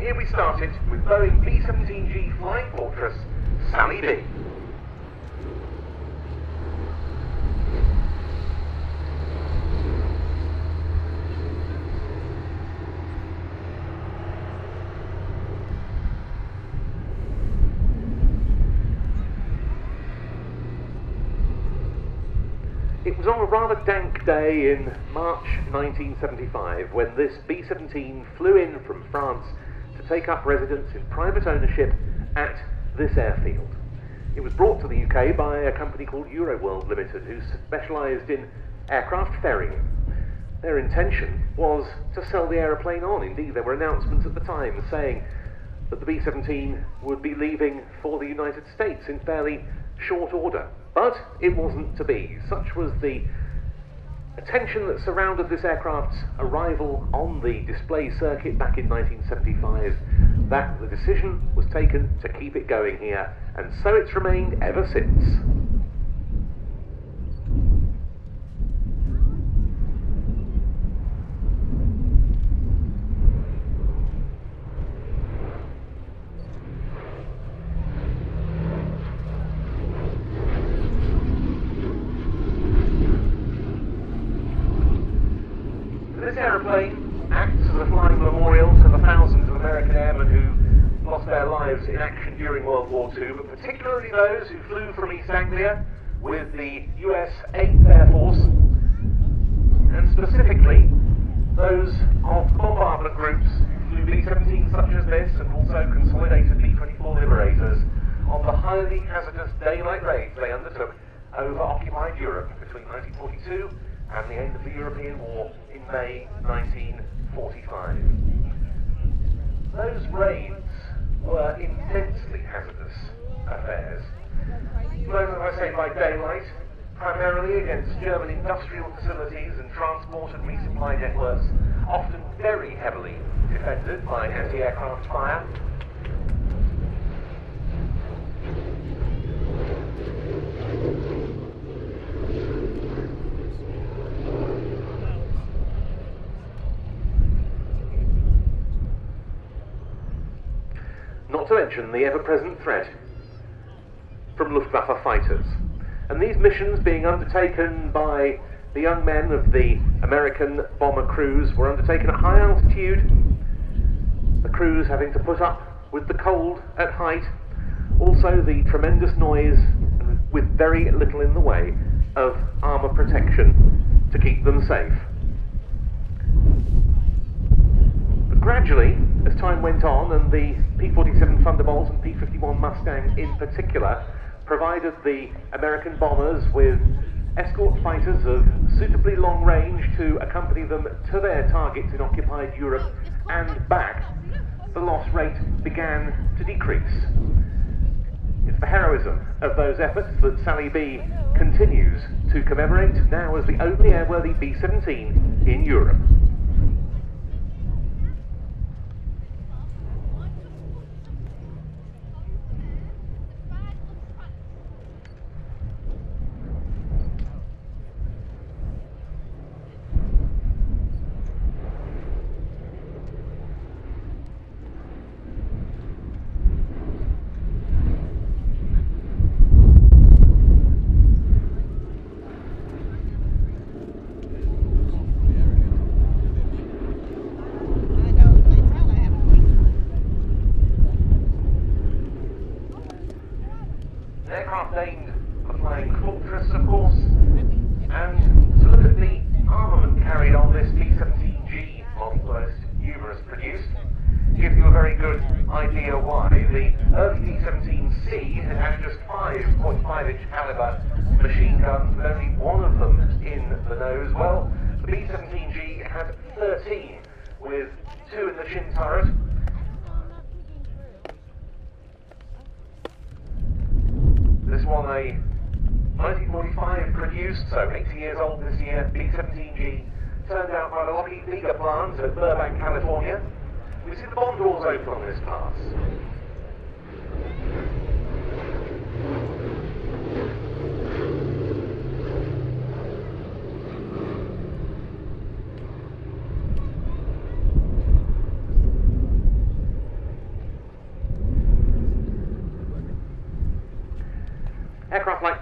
here we started with Boeing B-17G Flying Fortress, Sally B. It was on a rather dank day in March 1975 when this B-17 flew in from France to take up residence in private ownership at this airfield. It was brought to the UK by a company called Euroworld Limited, who specialised in aircraft ferrying. Their intention was to sell the aeroplane on. Indeed, there were announcements at the time saying that the B-17 would be leaving for the United States in fairly short order. But it wasn't to be. Such was the attention that surrounded this aircraft's arrival on the display circuit back in 1975 that the decision was taken to keep it going here, and so it's remained ever since. This aeroplane acts as a flying memorial to the thousands of American airmen who lost their lives in action during World War II, but particularly those who flew from East Anglia with the US 8th Air Force, and specifically those of bombardment groups who flew B-17s such as this and also consolidated B-24 Liberators on the highly hazardous daylight raids they undertook over occupied Europe between 1942 and the end of the European War in May 1945. Those raids were intensely hazardous affairs. Flown, as I say, by daylight, primarily against German industrial facilities and transport and resupply networks, often very heavily defended by anti-aircraft fire. Not to mention the ever-present threat from Luftwaffe fighters. And these missions being undertaken by the young men of the American bomber crews were undertaken at high altitude, the crews having to put up with the cold at height, also the tremendous noise, with very little in the way of armour protection to keep them safe. But gradually, as time went on and the P-47 Thunderbolt and P-51 Mustang in particular provided the American bombers with escort fighters of suitably long range to accompany them to their targets in occupied Europe and back, the loss rate began to decrease. It's the heroism of those efforts that Sally B continues to commemorate now as the only airworthy B-17 in Europe. Named the Flying Fortress, of course, and to look at the armament carried on this B-17G model, the most numerous produced, gives you a very good idea why. The early B-17C had just 5.5-inch caliber machine guns, with only one of them in the nose. Well, the B-17G had 13, with 2 in the chin turret. This one a 1945 produced, so 80 years old this year, B-17G, turned out by the Lockheed Vega plant at Burbank, California. We see the bomb doors open on this pass.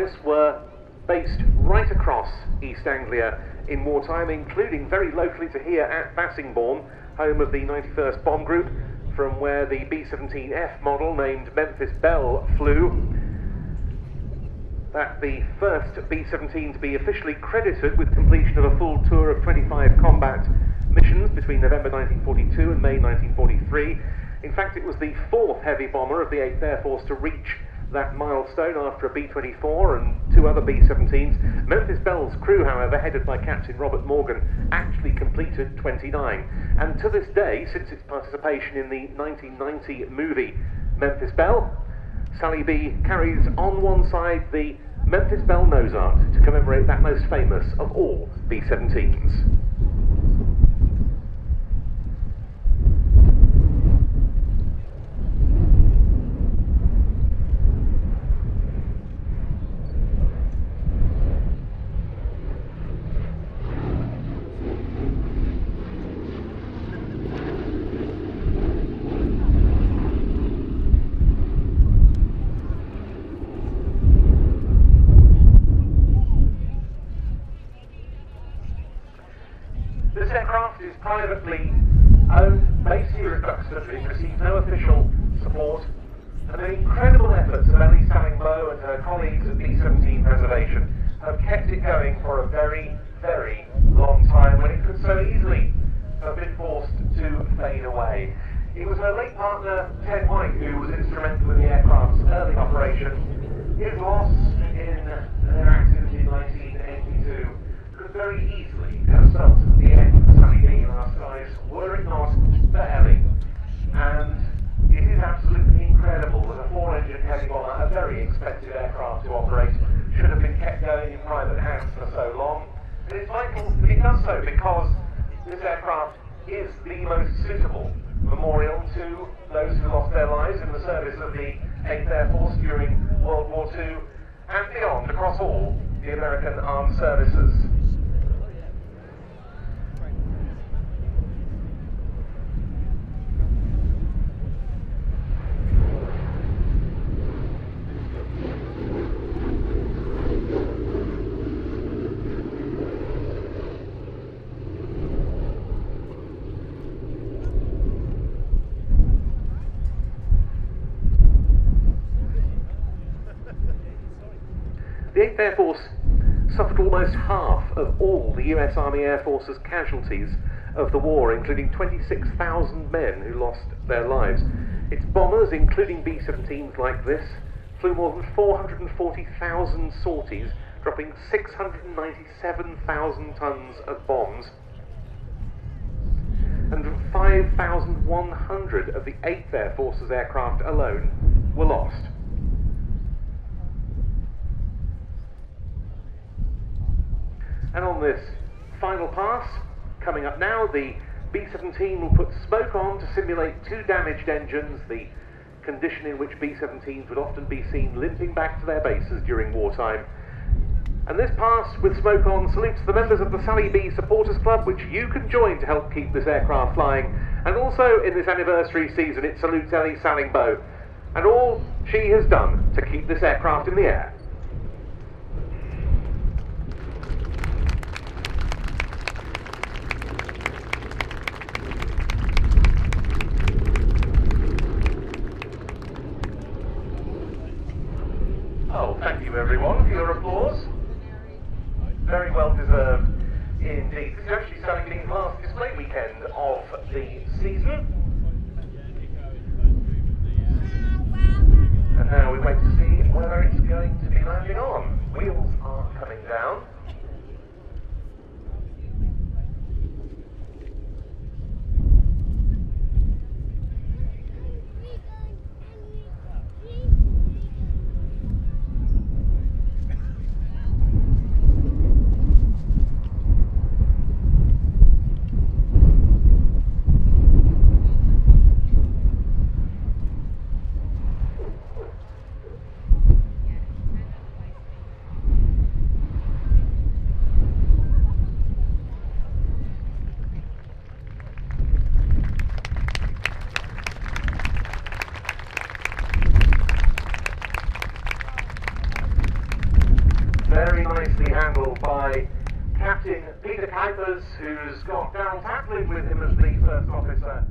this were based right across East Anglia in wartime, including very locally to here at Bassingbourn, home of the 91st Bomb Group, from where the B-17F model named Memphis Belle flew. That's the first B-17 to be officially credited with completion of a full tour of 25 combat missions between November 1942 and May 1943. In fact, it was the fourth heavy bomber of the 8th Air Force to reach that milestone after a B-24 and two other B-17s. Memphis Belle's crew, however, headed by Captain Robert Morgan, actually completed 29. And to this day, since its participation in the 1990 movie Memphis Belle, Sally B carries on one side the Memphis Belle nose art to commemorate that most famous of all B-17s. This aircraft is privately owned, based here at Duxford. It received no official support, and the incredible efforts of Ellie Sallingbow and her colleagues at B-17 Preservation have kept it going for a very, very long time, when it could so easily have been forced to fade away. It was her late partner, Ted White, who was instrumental in the aircraft's early operation. His loss in their accident in 1982 could very easily have spelt the end of Sally B and our skies, were it not for Ellie. And it is absolutely incredible that a 4-engine heavy bomber, a very expensive aircraft to operate, should have been kept going in private hands for so long. And it's vital that it does so, because this aircraft is the most suitable memorial to those who lost their lives in the service of the 8th Air Force during World War II and beyond, across all the American armed services. The 8th Air Force suffered almost half of all the US Army Air Force's casualties of the war, including 26,000 men who lost their lives. Its bombers, including B-17s like this, flew more than 440,000 sorties, dropping 697,000 tons of bombs, and 5,100 of the 8th Air Force's aircraft alone were lost. And on this final pass, coming up now, the B-17 will put smoke on to simulate two damaged engines, the condition in which B-17s would often be seen limping back to their bases during wartime. And this pass with smoke on salutes the members of the Sally B Supporters Club, which you can join to help keep this aircraft flying. And also in this anniversary season, it salutes Ellie Sallingbow and all she has done to keep this aircraft in the air. Oh, thank you everyone for your applause. Very well deserved indeed. This is actually Sally B's last display weekend of the season. And now we wait to see whether it's going to be landing on. Wheels are coming down. very nicely handled by Captain Peter Kuipers, who's got Darrell Taplin with him as the first officer.